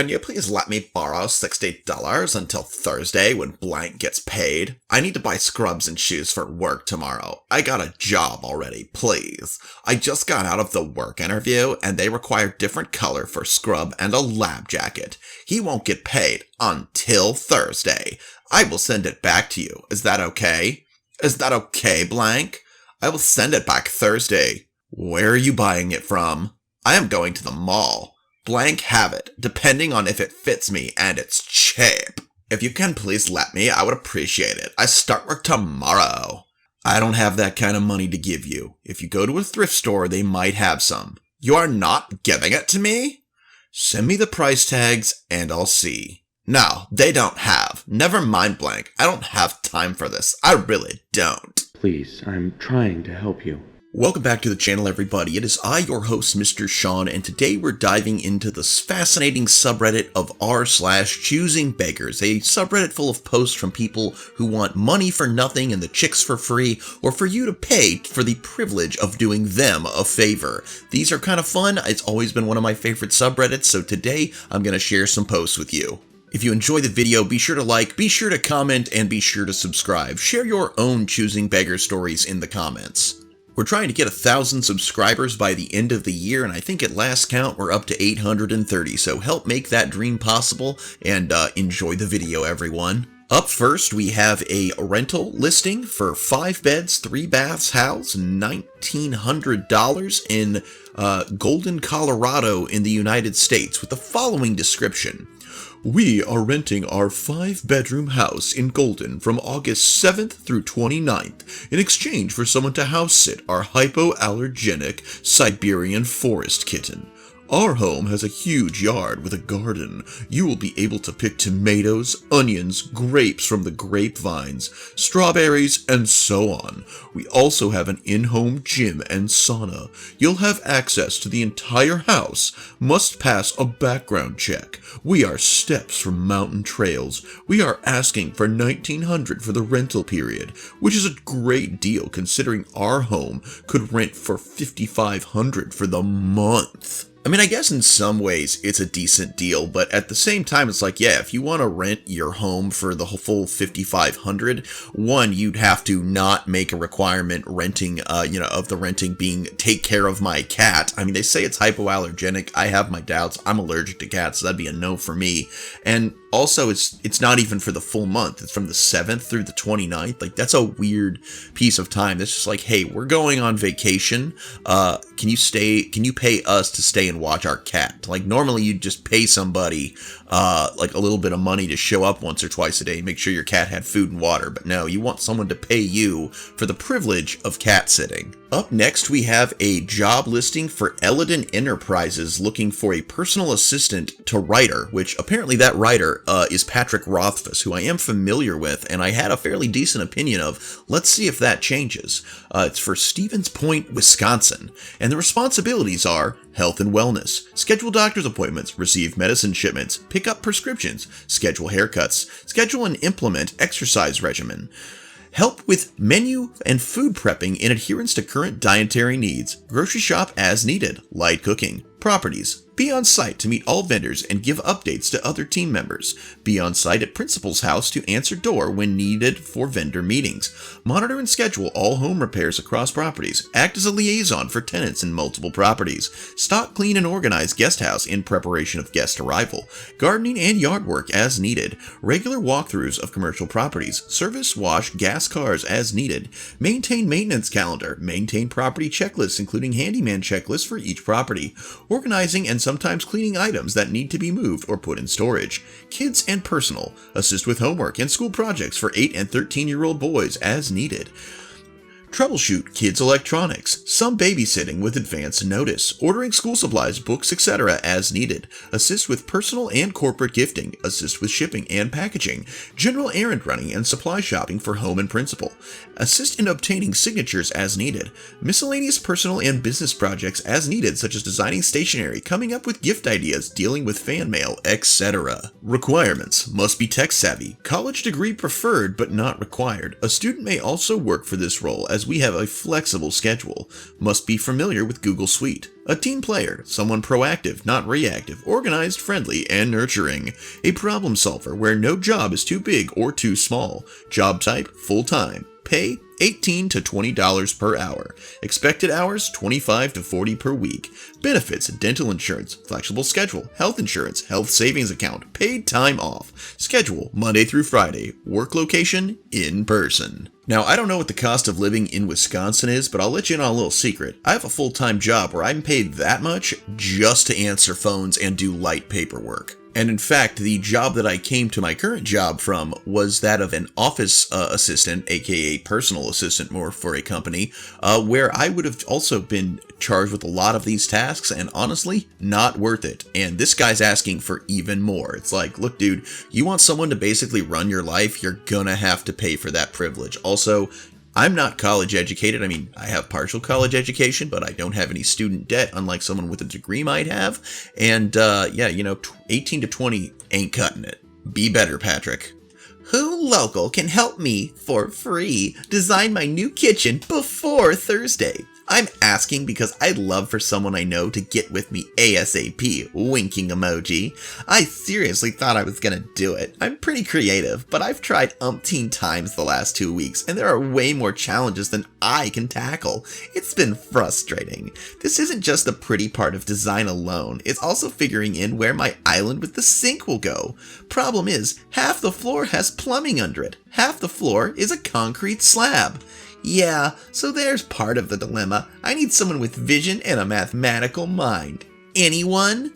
can you please let me borrow $60 until Thursday when blank gets paid? I need to buy scrubs and shoes for work tomorrow. I got a job already, please. I just got out of the work interview and they require different color for scrub and a lab jacket. He won't get paid until Thursday. I will send it back to you. Is that okay? Is that okay, blank? I will send it back Thursday. Where are you buying it from? I am going to the mall. Blank have it, depending on if it fits me and it's cheap. If you can please let me, I would appreciate it. I start work tomorrow. I don't have that kind of money to give you. If you go to a thrift store, they might have some. You are not giving it to me? Send me the price tags and I'll see. No, they don't have. Never mind, blank. I don't have time for this. I really don't. Please, I'm trying to help you. Welcome back to the channel, everybody. It is I, your host, Mr. Sean, and today we're diving into this fascinating subreddit of r/choosingbeggars, a subreddit full of posts from people who want money for nothing and the chicks for free, or for you to pay for the privilege of doing them a favor. These are kind of fun. It's always been one of my favorite subreddits, so today I'm going to share some posts with you. If you enjoy the video, be sure to like, be sure to comment, and be sure to subscribe. Share your own Choosing Beggars stories in the comments. We're trying to get 1,000 subscribers by the end of the year, and I think at last count we're up to 830, so help make that dream possible, and enjoy the video, everyone. Up first, we have a rental listing for 5 beds, 3 baths house, $1,900 in Golden, Colorado in the United States, with the following description. We are renting our 5-bedroom house in Golden from August 7th through 29th in exchange for someone to house sit our hypoallergenic Siberian forest kitten. Our home has a huge yard with a garden. You will be able to pick tomatoes, onions, grapes from the grapevines, strawberries, and so on. We also have an in-home gym and sauna. You'll have access to the entire house. Must pass a background check. We are steps from mountain trails. We are asking for $1,900 for the rental period, which is a great deal considering our home could rent for $5,500 for the month. I mean, I guess in some ways it's a decent deal, but at the same time, it's like, yeah, if you want to rent your home for the full $5,500, one, you'd have to not make a requirement renting, of the renting being take care of my cat. I mean, they say it's hypoallergenic. I have my doubts. I'm allergic to cats, so that'd be a no for me. And also, it's not even for the full month. It's from the 7th through the 29th. Like, that's a weird piece of time. That's just like, hey, we're going on vacation. Can you pay us to stay and watch our cat? Like, normally you'd just pay somebody, like a little bit of money to show up once or twice a day, make sure your cat had food and water. But no, you want someone to pay you for the privilege of cat sitting. Up next, we have a job listing for Eladin Enterprises looking for a personal assistant to writer, which apparently that writer is Patrick Rothfuss, who I am familiar with, and I had a fairly decent opinion of. Let's see if that changes. It's for Stevens Point, Wisconsin, and the responsibilities are health and wellness, schedule doctor's appointments, receive medicine shipments, pick up prescriptions, schedule haircuts, schedule and implement exercise regimen, help with menu and food prepping in adherence to current dietary needs, grocery shop as needed, light cooking, properties, be on site to meet all vendors and give updates to other team members, be on site at principal's house to answer door when needed for vendor meetings, monitor and schedule all home repairs across properties, act as a liaison for tenants in multiple properties, stock, clean, and organize guest house in preparation of guest arrival, gardening and yard work as needed, regular walkthroughs of commercial properties, service, wash, gas cars as needed, maintain maintenance calendar, maintain property checklists including handyman checklists for each property, organizing and sometimes cleaning items that need to be moved or put in storage, kids and personal, assist with homework and school projects for 8 and 13-year-old boys as needed, troubleshoot kids' electronics, some babysitting with advance notice, ordering school supplies, books, etc. as needed, assist with personal and corporate gifting, assist with shipping and packaging, general errand running and supply shopping for home and principal, assist in obtaining signatures as needed, miscellaneous personal and business projects as needed such as designing stationery, coming up with gift ideas, dealing with fan mail, etc. Requirements: must be tech savvy, college degree preferred but not required. A student may also work for this role as we have a flexible schedule. Must be familiar with Google Suite. A team player, someone proactive, not reactive, organized, friendly, and nurturing. A problem solver where no job is too big or too small. Job type, full-time. Pay, $18 to $20 per hour. Expected hours, 25 to 40 per week. Benefits, dental insurance, flexible schedule, health insurance, health savings account, paid time off. Schedule, Monday through Friday. Work location, in person. Now, I don't know what the cost of living in Wisconsin is, but I'll let you in on a little secret. I have a full-time job where I'm paid that much just to answer phones and do light paperwork. And in fact, the job that I came to my current job from was that of an office assistant, aka personal assistant more for a company, where I would have also been charged with a lot of these tasks, and honestly, not worth it. And this guy's asking for even more. It's like, look, dude, you want someone to basically run your life, you're gonna have to pay for that privilege. Also, I'm not college educated. I mean, I have partial college education, but I don't have any student debt, unlike someone with a degree might have. And, 18 to 20 ain't cutting it. Be better, Patrick. Who local can help me for free design my new kitchen before Thursday? I'm asking because I'd love for someone I know to get with me ASAP, winking emoji. I seriously thought I was gonna do it. I'm pretty creative, but I've tried umpteen times the last 2 weeks, and there are way more challenges than I can tackle. It's been frustrating. This isn't just the pretty part of design alone, it's also figuring in where my island with the sink will go. Problem is, half the floor has plumbing under it. Half the floor is a concrete slab. Yeah, so there's part of the dilemma. I need someone with vision and a mathematical mind. Anyone?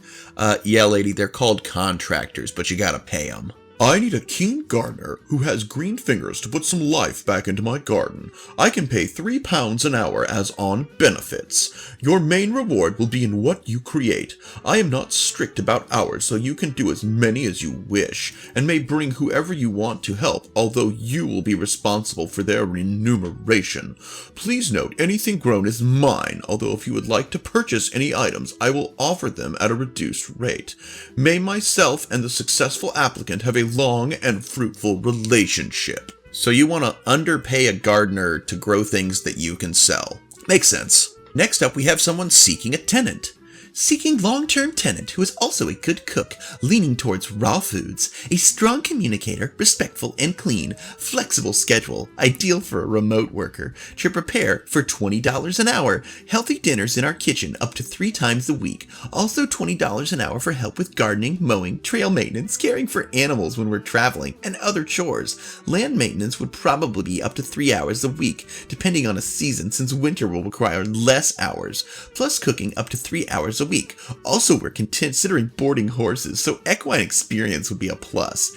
Yeah, lady, they're called contractors, but you gotta pay them. I need a keen gardener who has green fingers to put some life back into my garden. I can pay £3 an hour as on benefits. Your main reward will be in what you create. I am not strict about hours, so you can do as many as you wish, and may bring whoever you want to help, although you will be responsible for their remuneration. Please note, anything grown is mine, although if you would like to purchase any items, I will offer them at a reduced rate. May myself and the successful applicant have a long and fruitful relationship. So you want to underpay a gardener to grow things that you can sell. Makes sense. Next up, we have someone seeking a tenant. Seeking long-term tenant who is also a good cook, leaning towards raw foods, a strong communicator, respectful and clean, flexible schedule, ideal for a remote worker, to prepare for $20 an hour, healthy dinners in our kitchen up to 3 times a week, also $20 an hour for help with gardening, mowing, trail maintenance, caring for animals when we're traveling, and other chores. Land maintenance would probably be up to 3 hours a week, depending on a season since winter will require less hours, plus cooking up to 3 hours a week. Also, we're considering boarding horses, so equine experience would be a plus.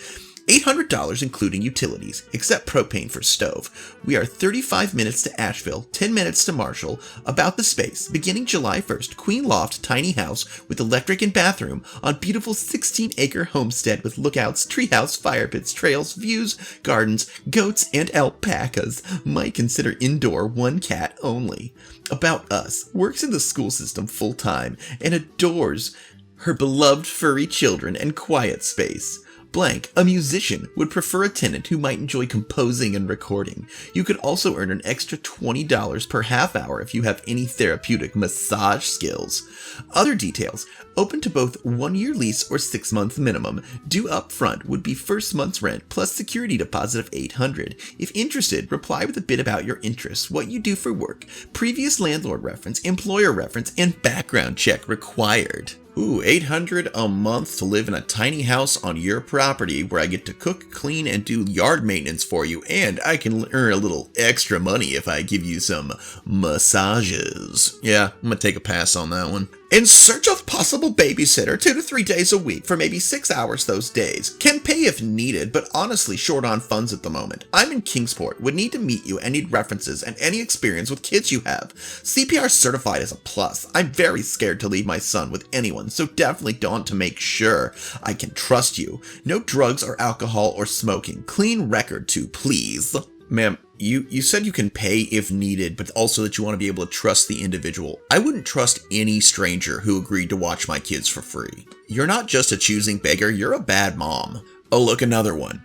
$800 including utilities, except propane for stove. We are 35 minutes to Asheville, 10 minutes to Marshall. About the space, beginning July 1st, Queen Loft tiny house with electric and bathroom on beautiful 16-acre homestead with lookouts, treehouse, fire pits, trails, views, gardens, goats, and alpacas. Might consider indoor 1 cat only. About us, works in the school system full-time and adores her beloved furry children and quiet space. Blank, a musician, would prefer a tenant who might enjoy composing and recording. You could also earn an extra $20 per half hour if you have any therapeutic massage skills. Other details, open to both 1-year lease or 6-month minimum. Due up front would be first month's rent plus security deposit of $800. If interested, reply with a bit about your interests, what you do for work, previous landlord reference, employer reference, and background check required. Ooh, $800 a month to live in a tiny house on your property where I get to cook, clean, and do yard maintenance for you, and I can earn a little extra money if I give you some massages. Yeah, I'm gonna take a pass on that one. In search of possible babysitter 2 to 3 days a week for maybe 6 hours those days. Can pay if needed, but honestly short on funds at the moment. I'm in Kingsport, would need to meet you and need references and any experience with kids you have. CPR certified is a plus. I'm very scared to leave my son with anyone, so definitely want to make sure I can trust you. No drugs or alcohol or smoking. Clean record too, please. Ma'am, you said you can pay if needed, but also that you want to be able to trust the individual. I wouldn't trust any stranger who agreed to watch my kids for free. You're not just a choosing beggar, you're a bad mom. Oh, look, another one.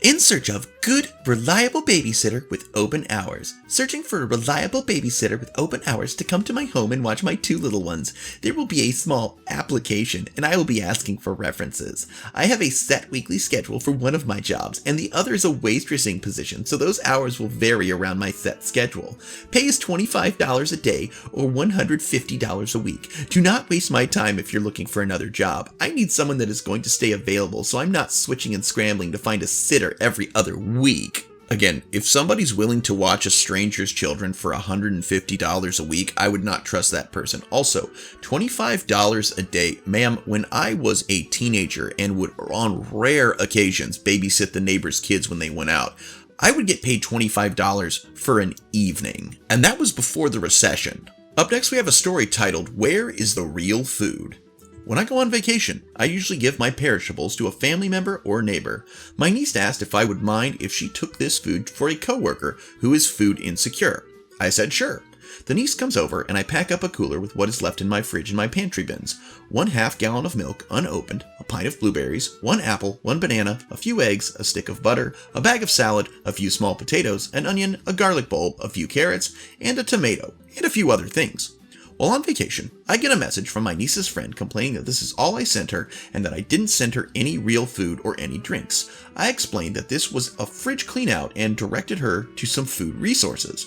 In search of Good, reliable babysitter with open hours. Searching for a reliable babysitter with open hours to come to my home and watch my 2 little ones. There will be a small application, and I will be asking for references. I have a set weekly schedule for one of my jobs, and the other is a waitressing position, so those hours will vary around my set schedule. Pay is $25 a day or $150 a week. Do not waste my time if you're looking for another job. I need someone that is going to stay available, so I'm not switching and scrambling to find a sitter every other week. Again, if somebody's willing to watch a stranger's children for $150 a week, I would not trust that person. Also, $25 a day. Ma'am, when I was a teenager and would, on rare occasions, babysit the neighbor's kids when they went out, I would get paid $25 for an evening. And that was before the recession. Up next, we have a story titled, Where is the Real Food? When I go on vacation, I usually give my perishables to a family member or neighbor. My niece asked if I would mind if she took this food for a coworker who is food insecure. I said sure. The niece comes over and I pack up a cooler with what is left in my fridge and my pantry bins. 1/2 gallon of milk, unopened, a pint of blueberries, 1 apple, 1 banana, a few eggs, a stick of butter, a bag of salad, a few small potatoes, an onion, a garlic bulb, a few carrots, and a tomato, and a few other things. While on vacation, I get a message from my niece's friend complaining that this is all I sent her and that I didn't send her any real food or any drinks. I explained that this was a fridge clean out and directed her to some food resources.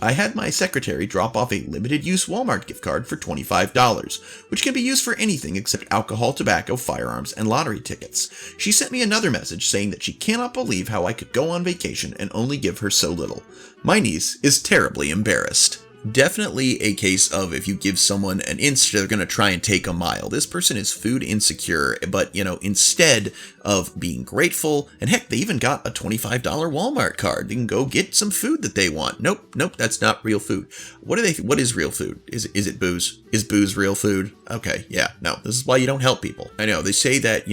I had my secretary drop off a limited use Walmart gift card for $25, which can be used for anything except alcohol, tobacco, firearms, and lottery tickets. She sent me another message saying that she cannot believe how I could go on vacation and only give her so little. My niece is terribly embarrassed. Definitely a case of if you give someone an inch, they're going to try and take a mile. This person is food insecure, but, instead of being grateful, and heck, they even got a $25 Walmart card. They can go get some food that they want. Nope, that's not real food. What is real food? Is it booze? Is booze real food? Okay, yeah, no, this is why you don't help people. I know, they say that,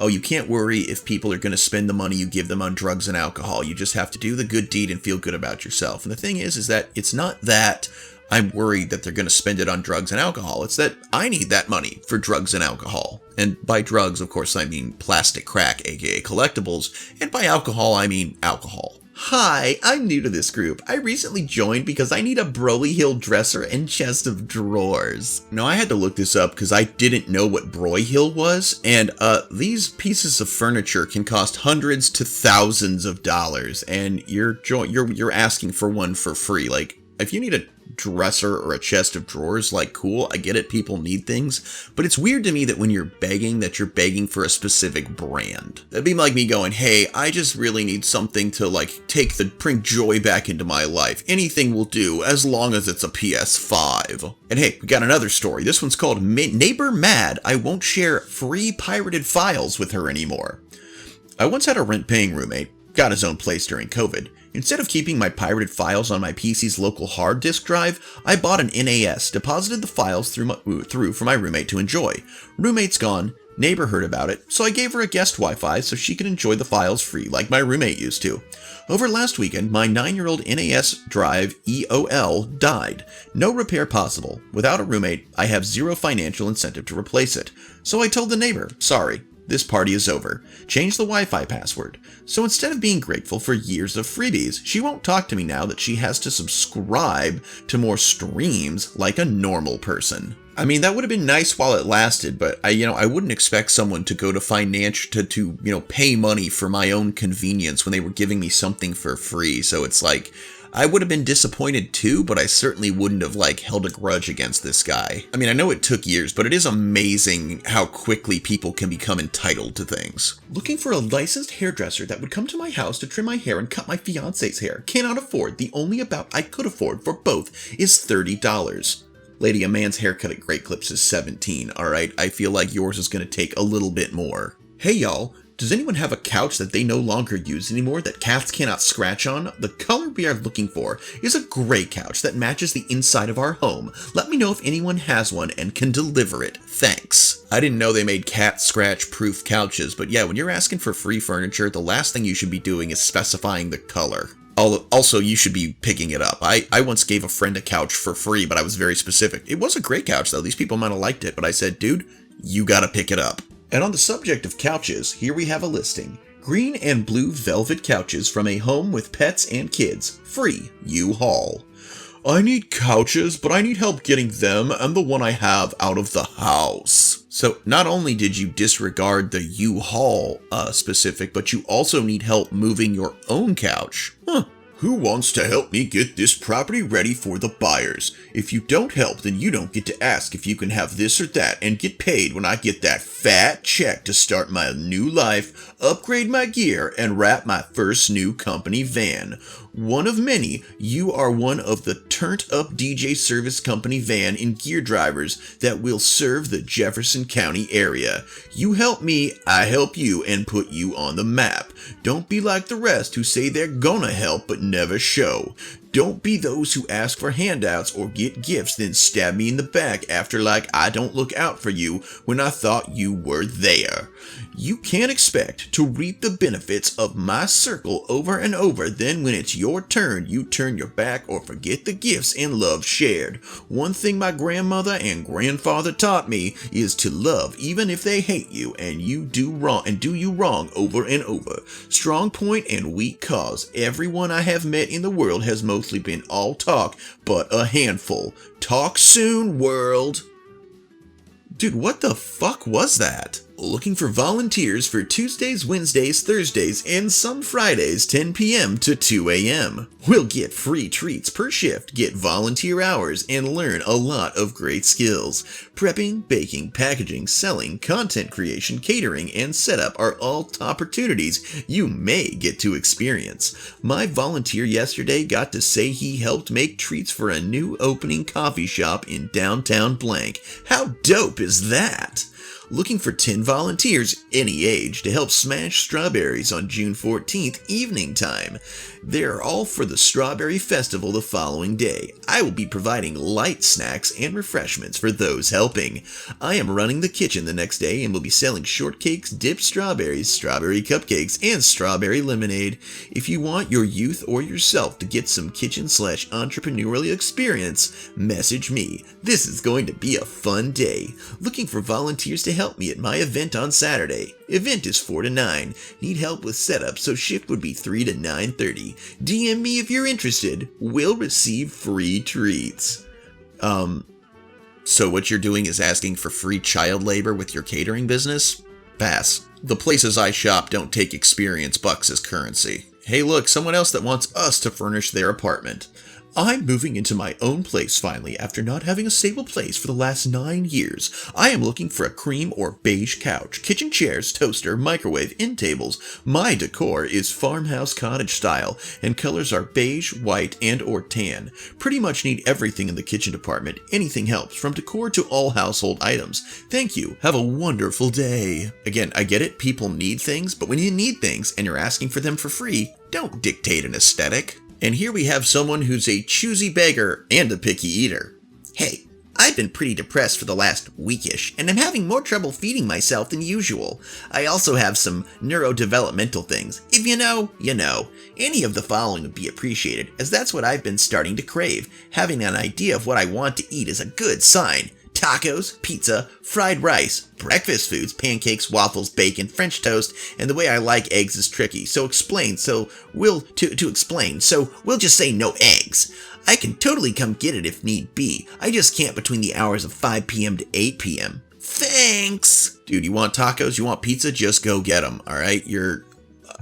oh, you can't worry if people are going to spend the money you give them on drugs and alcohol. You just have to do the good deed and feel good about yourself. And the thing is that it's not that I'm worried that they're going to spend it on drugs and alcohol. It's that I need that money for drugs and alcohol. And by drugs, of course, I mean plastic crack, aka collectibles. And by alcohol, I mean alcohol. Hi, I'm new to this group. I recently joined because I need a Broly Hill dresser and chest of drawers. Now, I had to look this up because I didn't know what Broy Hill was, and these pieces of furniture can cost hundreds to thousands of dollars, and you're asking for one for free. Like, if you need a dresser or a chest of drawers, like, cool, I get it, people need things, but it's weird to me that when you're begging for a specific brand. That'd be like me going, hey, I just really need something to bring joy back into my life. Anything will do as long as it's a PS5. And hey, we got another story. This one's called Neighbor Mad. I won't share free pirated files with her anymore. I once had a rent-paying roommate, got his own place during COVID. Instead of keeping my pirated files on my PC's local hard disk drive, I bought an NAS, deposited the files through for my roommate to enjoy. Roommate's gone, neighbor heard about it, so I gave her a guest Wi-Fi so she could enjoy the files free like my roommate used to. Over last weekend, my 9-year-old NAS drive EOL died. No repair possible. Without a roommate, I have zero financial incentive to replace it. So I told the neighbor, sorry, this party is over. Change the Wi-Fi password. So instead of being grateful for years of freebies, she won't talk to me now that she has to subscribe to more streams like a normal person. I mean, that would have been nice while it lasted, but I wouldn't expect someone to go to pay money for my own convenience when they were giving me something for free. So it's like, I would have been disappointed too, but I certainly wouldn't have held a grudge against this guy. I mean, I know it took years, but it is amazing how quickly people can become entitled to things. Looking for a licensed hairdresser that would come to my house to trim my hair and cut my fiance's hair. Cannot afford. The only amount I could afford for both is $30. Lady, a man's haircut at Great Clips is $17, alright? I feel like yours is going to take a little bit more. Hey y'all, does anyone have a couch that they no longer use anymore that cats cannot scratch on? The color we are looking for is a gray couch that matches the inside of our home. Let me know if anyone has one and can deliver it. Thanks. I didn't know they made cat scratch proof couches, but yeah, when you're asking for free furniture, the last thing you should be doing is specifying the color. Also, you should be picking it up. I once gave a friend a couch for free, but I was very specific. It was a great couch, though. These people might have liked it, but I said, dude, you gotta pick it up. And on the subject of couches, here we have a listing. Green and blue velvet couches from a home with pets and kids. Free U-Haul. I need couches, but I need help getting them and the one I have out of the house. So not only did you disregard the U-Haul specific, but you also need help moving your own couch. Who wants to help me get this property ready for the buyers? If you don't help, then you don't get to ask if you can have this or that and get paid when I get that fat check to start my new life, upgrade my gear, and wrap my first new company van. One of many, you are one of the turned-up DJ service company van and gear drivers that will serve the Jefferson County area. You help me, I help you, and put you on the map. Don't be like the rest who say they're gonna help but never show. Don't be those who ask for handouts or get gifts then stab me in the back after like I don't look out for you when I thought you were there. You can't expect to reap the benefits of my circle over and over, then when it's your turn, you turn your back or forget the gifts and love shared. One thing my grandmother and grandfather taught me is to love even if they hate you and you do you wrong over and over. Strong point and weak cause. Everyone I have met in the world has mostly been all talk, but a handful. Talk soon, world. Dude, what the fuck was that? Looking for volunteers for Tuesdays, Wednesdays, Thursdays, and some Fridays 10 p.m. to 2 a.m. We'll get free treats per shift, get volunteer hours, and learn a lot of great skills. Prepping, baking, packaging, selling, content creation, catering, and setup are all opportunities you may get to experience. My volunteer yesterday got to say he helped make treats for a new opening coffee shop in downtown blank. How dope is that? Looking for 10 volunteers, any age, to help smash strawberries on June 14th evening time. They're all for the Strawberry Festival the following day. I will be providing light snacks and refreshments for those helping. I am running the kitchen the next day and will be selling shortcakes, dipped strawberries, strawberry cupcakes, and strawberry lemonade. If you want your youth or yourself to get some kitchen/entrepreneurial experience, message me. This is going to be a fun day. Looking for volunteers to help me at my event on Saturday. Event is 4 to 9. Need help with setup, so shift would be 3 to 9:30. DM me if you're interested. Will receive free treats. So what you're doing is asking for free child labor with your catering business? Pass. The places I shop don't take experience bucks as currency. Hey look, someone else that wants us to furnish their apartment. I'm moving into my own place finally after not having a stable place for the last 9 years. I am looking for a cream or beige couch, kitchen chairs, toaster, microwave, end tables. My decor is farmhouse cottage style and colors are beige, white, and or tan. Pretty much need everything in the kitchen department. Anything helps, from decor to all household items. Thank you. Have a wonderful day. Again, I get it. People need things, but when you need things and you're asking for them for free, don't dictate an aesthetic. And here we have someone who's a choosy beggar and a picky eater. Hey, I've been pretty depressed for the last weekish, and I'm having more trouble feeding myself than usual. I also have some neurodevelopmental things. If you know, you know. Any of the following would be appreciated, as that's what I've been starting to crave. Having an idea of what I want to eat is a good sign. Tacos, pizza, fried rice, breakfast foods, pancakes, waffles, bacon, French toast, and the way I like eggs is tricky, so we'll just say no eggs. I can totally come get it if need be. I just can't between the hours of 5 p.m. to 8 p.m. Thanks! Dude, you want tacos? You want pizza? Just go get them, alright?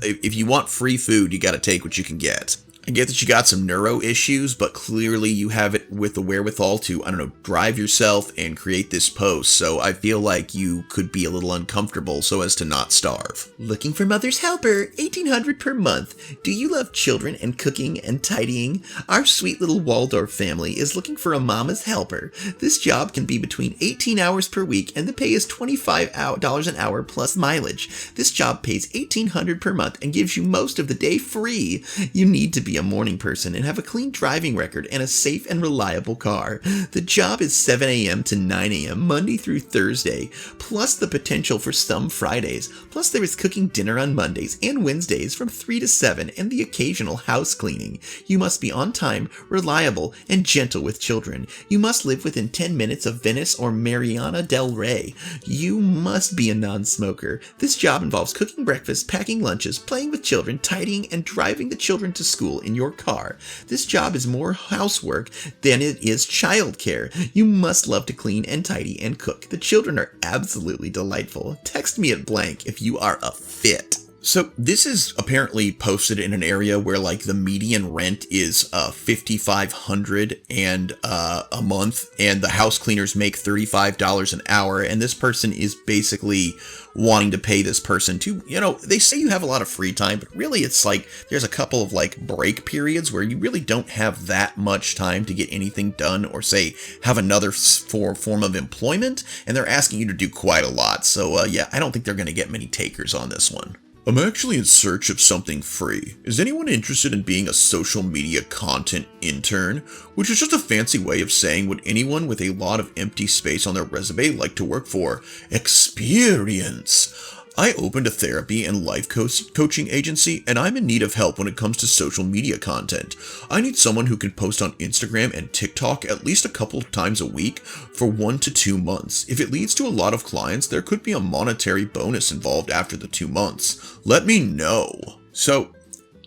If you want free food, you gotta take what you can get. I get that you got some neuro issues, but clearly you have it with the wherewithal to, drive yourself and create this post, so I feel like you could be a little uncomfortable so as to not starve. Looking for mother's helper, $1,800 per month. Do you love children and cooking and tidying? Our sweet little Waldorf family is looking for a mama's helper. This job can be between 18 hours per week and the pay is $25 an hour plus mileage. This job pays $1,800 per month and gives you most of the day free. You need to be be a morning person and have a clean driving record and a safe and reliable car. The job is 7 a.m. to 9 a.m. Monday through Thursday, plus the potential for some Fridays. Plus there is cooking dinner on Mondays and Wednesdays from 3 to 7 and the occasional house cleaning. You must be on time, reliable, and gentle with children. You must live within 10 minutes of Venice or Mariana del Rey. You must be a non-smoker. This job involves cooking breakfast, packing lunches, playing with children, tidying, and driving the children to school in your car. This job is more housework than it is childcare. You must love to clean and tidy and cook. The children are absolutely delightful. Text me at blank if you are a fit. So this is apparently posted in an area where like the median rent is $5,500 a month, and the house cleaners make $35 an hour, and this person is basically wanting to pay this person to, they say you have a lot of free time, but really it's like there's a couple of like break periods where you really don't have that much time to get anything done or say have another form of employment, and they're asking you to do quite a lot. So yeah, I don't think they're going to get many takers on this one. I'm actually in search of something free. Is anyone interested in being a social media content intern? Which is just a fancy way of saying would anyone with a lot of empty space on their resume like to work for experience? I opened a therapy and life coaching agency, and I'm in need of help when it comes to social media content. I need someone who can post on Instagram and TikTok at least a couple of times a week for 1 to 2 months. If it leads to a lot of clients, there could be a monetary bonus involved after the 2 months. Let me know. So,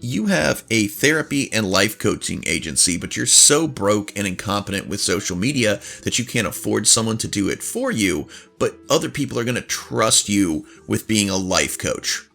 you have a therapy and life coaching agency, but you're so broke and incompetent with social media that you can't afford someone to do it for you, but other people are going to trust you with being a life coach.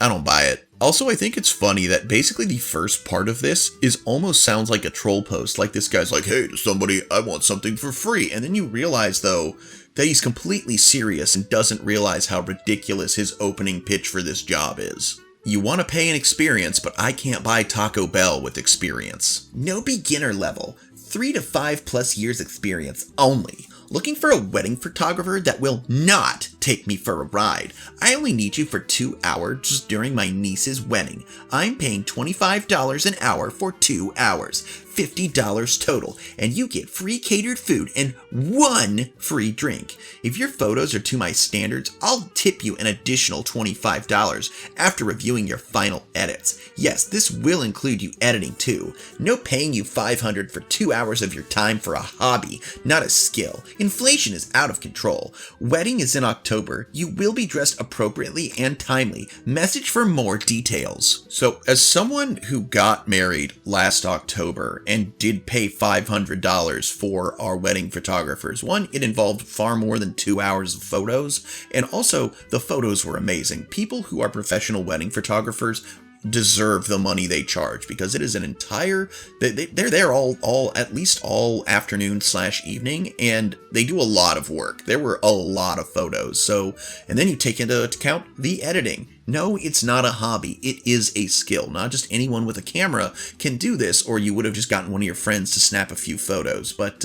I don't buy it. Also, I think it's funny that basically the first part of this almost sounds like a troll post. Like this guy's like, hey, to somebody, I want something for free. And then you realize, though, that he's completely serious and doesn't realize how ridiculous his opening pitch for this job is. You want to pay an experience, but I can't buy Taco Bell with experience. No beginner level. 3 to 5 plus years experience only. Looking for a wedding photographer that will not take me for a ride. I only need you for 2 hours during my niece's wedding. I'm paying $25 an hour for 2 hours. $50 total, and you get free catered food and 1 free drink. If your photos are to my standards, I'll tip you an additional $25 after reviewing your final edits. Yes, this will include you editing too. No paying you $500 for 2 hours of your time for a hobby, not a skill. Inflation is out of control. Wedding is in October. You will be dressed appropriately and timely. Message for more details. So, as someone who got married last October and did pay $500 for our wedding photographers. One, it involved far more than 2 hours of photos, and also the photos were amazing. People who are professional wedding photographers deserve the money they charge because it is an entire, they're there all at least all afternoon / evening, and they do a lot of work. There were a lot of photos. So, and then you take into account the editing. No, it's not a hobby. It is a skill. Not just anyone with a camera can do this, or you would have just gotten one of your friends to snap a few photos. But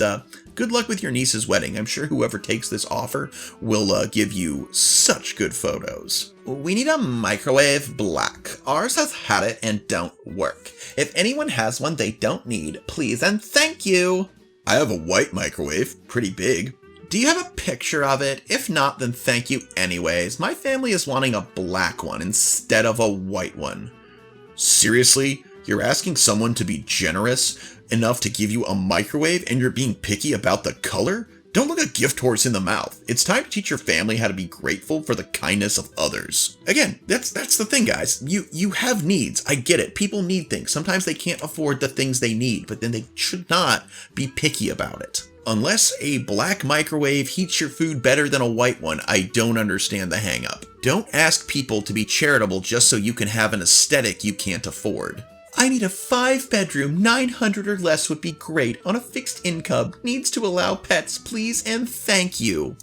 good luck with your niece's wedding. I'm sure whoever takes this offer will give you such good photos. We need a microwave black. Ours has had it and don't work. If anyone has one they don't need, please and thank you. I have a white microwave, pretty big. Do you have a picture of it? If not, then thank you anyways. My family is wanting a black one instead of a white one. Seriously? You're asking someone to be generous enough to give you a microwave and you're being picky about the color? Don't look a gift horse in the mouth. It's time to teach your family how to be grateful for the kindness of others. Again, that's the thing, guys. You have needs. I get it. People need things. Sometimes they can't afford the things they need, but then they should not be picky about it. Unless a black microwave heats your food better than a white one, I don't understand the hang-up. Don't ask people to be charitable just so you can have an aesthetic you can't afford. I need a 5-bedroom, 900 or less would be great on a fixed income. Needs to allow pets, please and thank you.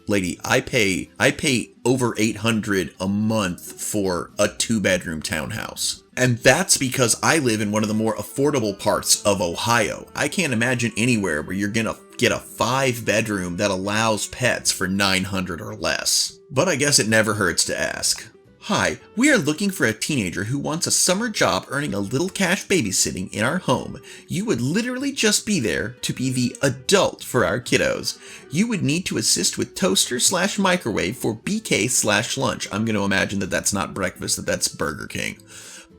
Lady, I pay over $800 a month for a 2-bedroom townhouse. And that's because I live in one of the more affordable parts of Ohio. I can't imagine anywhere where you're gonna get a 5-bedroom that allows pets for $900 or less. But I guess it never hurts to ask. Hi, we are looking for a teenager who wants a summer job earning a little cash babysitting in our home. You would literally just be there to be the adult for our kiddos. You would need to assist with toaster/microwave for BK/lunch. I'm going to imagine that that's not breakfast, that's Burger King.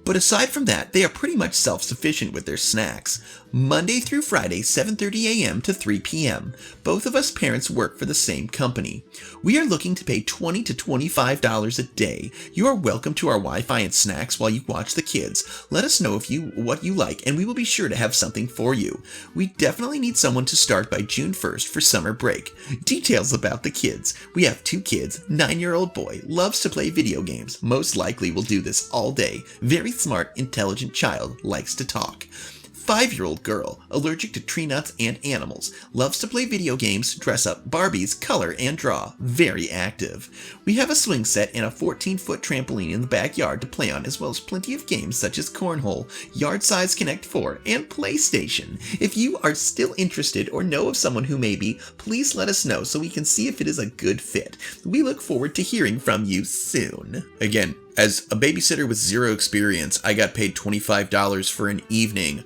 But aside from that, they are pretty much self-sufficient with their snacks. Monday through Friday, 7:30 a.m. to 3 p.m. Both of us parents work for the same company. We are looking to pay $20 to $25 a day. You are welcome to our Wi-Fi and snacks while you watch the kids. Let us know what you like, and we will be sure to have something for you. We definitely need someone to start by June 1st for summer break. Details about the kids. We have 2 kids. 9-year-old boy loves to play video games. Most likely will do this all day. Very smart, intelligent child, likes to talk. 5-year-old girl, allergic to tree nuts and animals, loves to play video games, dress up Barbies, color, and draw. Very active. We have a swing set and a 14-foot trampoline in the backyard to play on, as well as plenty of games such as Cornhole, Yard Size Connect 4, and PlayStation. If you are still interested or know of someone who may be, please let us know so we can see if it is a good fit. We look forward to hearing from you soon. Again, as a babysitter with zero experience, I got paid $25 for an evening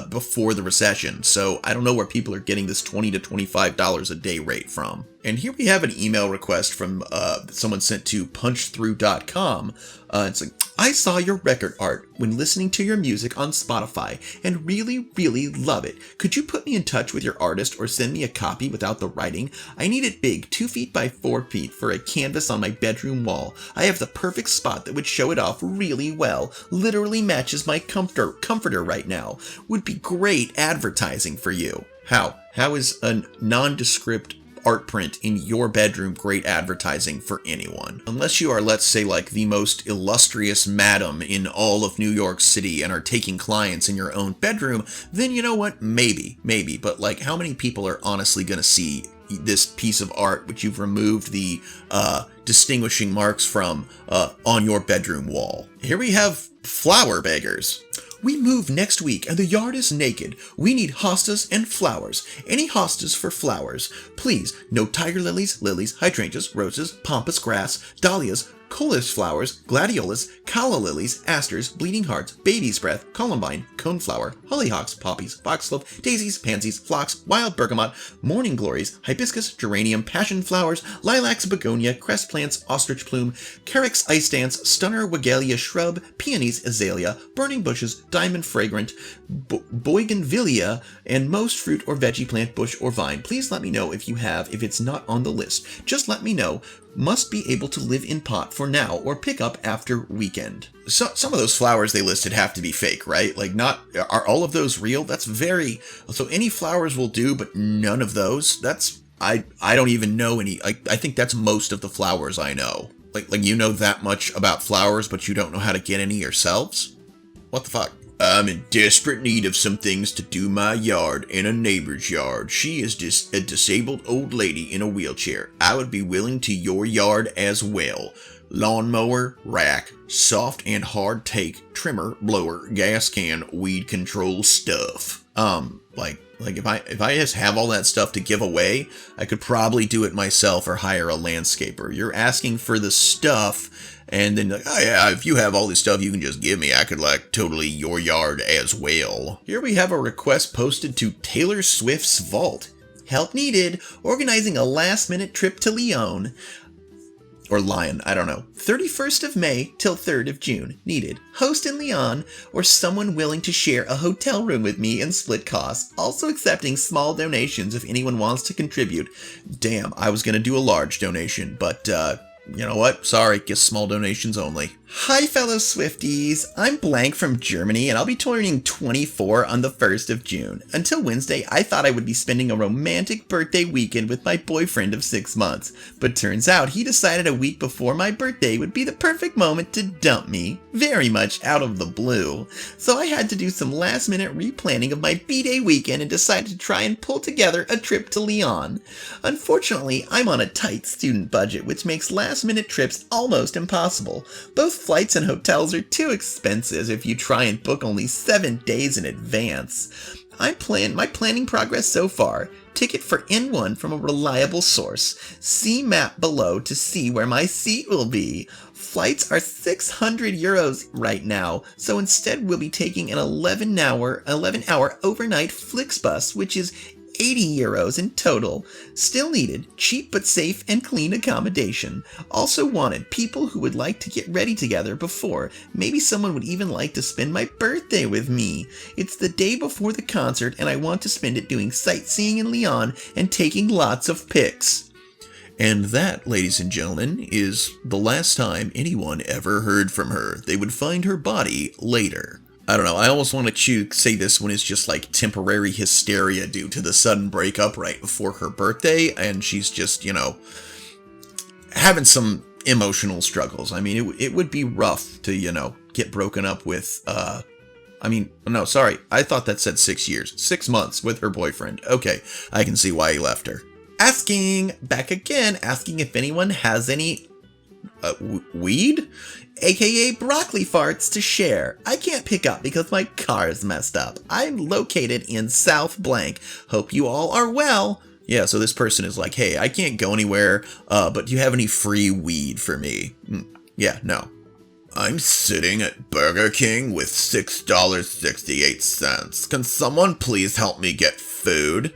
before the recession, so I don't know where people are getting this $20 to $25 a day rate from. And here we have an email request from someone sent to punchthrough.com. It's like, I saw your record art when listening to your music on Spotify and really, really love it. Could you put me in touch with your artist or send me a copy without the writing? I need it big, 2 feet by 4 feet for a canvas on my bedroom wall. I have the perfect spot that would show it off really well. Literally matches my comforter right now. Would be great advertising for you. How is a nondescript art print in your bedroom great advertising for anyone? Unless you are, let's say, like the most illustrious madam in all of New York City and are taking clients in your own bedroom, then you know what? Maybe. But like, how many people are honestly going to see this piece of art which you've removed the distinguishing marks from on your bedroom wall? Here we have flower beggars. We move next week and the yard is naked. We need hostas and flowers. Any hostas for flowers. Please, no tiger lilies, hydrangeas, roses, pampas grass, dahlias, coleus flowers, gladiolas, calla lilies, asters, bleeding hearts, baby's breath, columbine, coneflower, hollyhocks, poppies, foxglove, daisies, pansies, phlox, wild bergamot, morning glories, hibiscus, geranium, passion flowers, lilacs, begonia, crest plants, ostrich plume, carex ice dance, stunner, wigelia shrub, peonies, azalea, burning bushes, diamond fragrant, bougainvillea, and most fruit or veggie plant, bush, or vine. Please let me know if it's not on the list. Just let me know. Must be able to live in pot for now or pick up after weekend. So some of those flowers they listed have to be fake, right? Like, are all of those real? That's so any flowers will do, but none of those. I don't even know any. I think that's most of the flowers I know. Like you know that much about flowers, but you don't know how to get any yourselves? What the fuck? I'm in desperate need of some things to do my yard and a neighbor's yard. She is just a disabled old lady in a wheelchair. I would be willing to your yard as well. Lawnmower, rack, soft and hard take, trimmer, blower, gas can, weed control stuff. Like if I just have all that stuff to give away, I could probably do it myself or hire a landscaper. You're asking for the stuff, and then like, oh yeah, if you have all this stuff you can just give me, I could like totally your yard as well. Here we have a request posted to Taylor Swift's vault. Help needed, organizing a last-minute trip to Lyon. Or Lyon, I don't know. 31st of May till 3rd of June. Needed. Host in Lyon, or someone willing to share a hotel room with me and split costs. Also accepting small donations if anyone wants to contribute. Damn, I was gonna do a large donation, but you know what? Sorry, guess small donations only. Hi fellow Swifties, I'm Blank from Germany and I'll be turning 24 on the 1st of June. Until Wednesday, I thought I would be spending a romantic birthday weekend with my boyfriend of 6 months, but turns out he decided a week before my birthday would be the perfect moment to dump me, very much out of the blue. So I had to do some last minute replanning of my B-Day weekend and decided to try and pull together a trip to Lyon. Unfortunately, I'm on a tight student budget, which makes last minute trips almost impossible. Both flights and hotels are too expensive if you try and book only 7 days in advance. My planning progress so far. Ticket for N1 from a reliable source. See map below to see where my seat will be. Flights are 600 euros right now, so instead we'll be taking an 11-hour overnight Flixbus, which is 80 euros in total. Still needed cheap but safe and clean accommodation. Also wanted people who would like to get ready together before. Maybe someone would even like to spend my birthday with me. It's the day before the concert and I want to spend it doing sightseeing in Lyon and taking lots of pics. And that, ladies and gentlemen, is the last time anyone ever heard from her. They would find her body later. I don't know, I almost want to say this one is just like temporary hysteria due to the sudden breakup right before her birthday, and she's just, having some emotional struggles. I mean, it would be rough to, get broken up with, I thought that said 6 years. 6 months with her boyfriend. Okay, I can see why he left her. Back again, asking if anyone has any weed? AKA broccoli farts to share. I can't pick up because my car is messed up. I'm located in South Blank. Hope you all are well. Yeah, so this person is like, hey, I can't go anywhere, but do you have any free weed for me? Yeah, no. I'm sitting at Burger King with $6.68. Can someone please help me get food?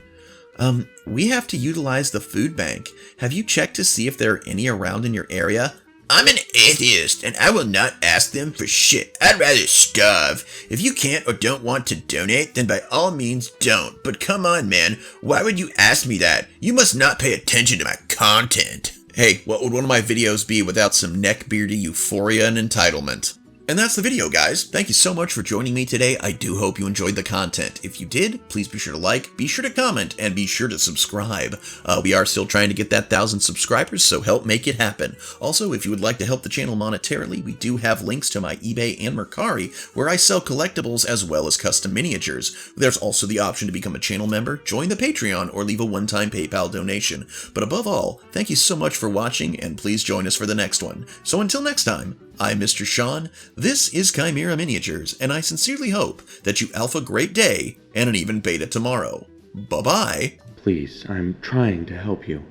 We have to utilize the food bank. Have you checked to see if there are any around in your area? I'm an atheist, and I will not ask them for shit. I'd rather starve. If you can't or don't want to donate, then by all means don't. But come on, man. Why would you ask me that? You must not pay attention to my content. Hey, what would one of my videos be without some neckbeardy euphoria and entitlement? And that's the video, guys. Thank you so much for joining me today. I do hope you enjoyed the content. If you did, please be sure to like, be sure to comment, and be sure to subscribe. We are still trying to get that 1,000 subscribers, so help make it happen. Also, if you would like to help the channel monetarily, we do have links to my eBay and Mercari, where I sell collectibles as well as custom miniatures. There's also the option to become a channel member, join the Patreon, or leave a one-time PayPal donation. But above all, thank you so much for watching, and please join us for the next one. So until next time, I'm Mr. Sean, this is Chimera Miniatures, and I sincerely hope that you alpha great day and an even beta tomorrow. Bye-bye. Please, I'm trying to help you.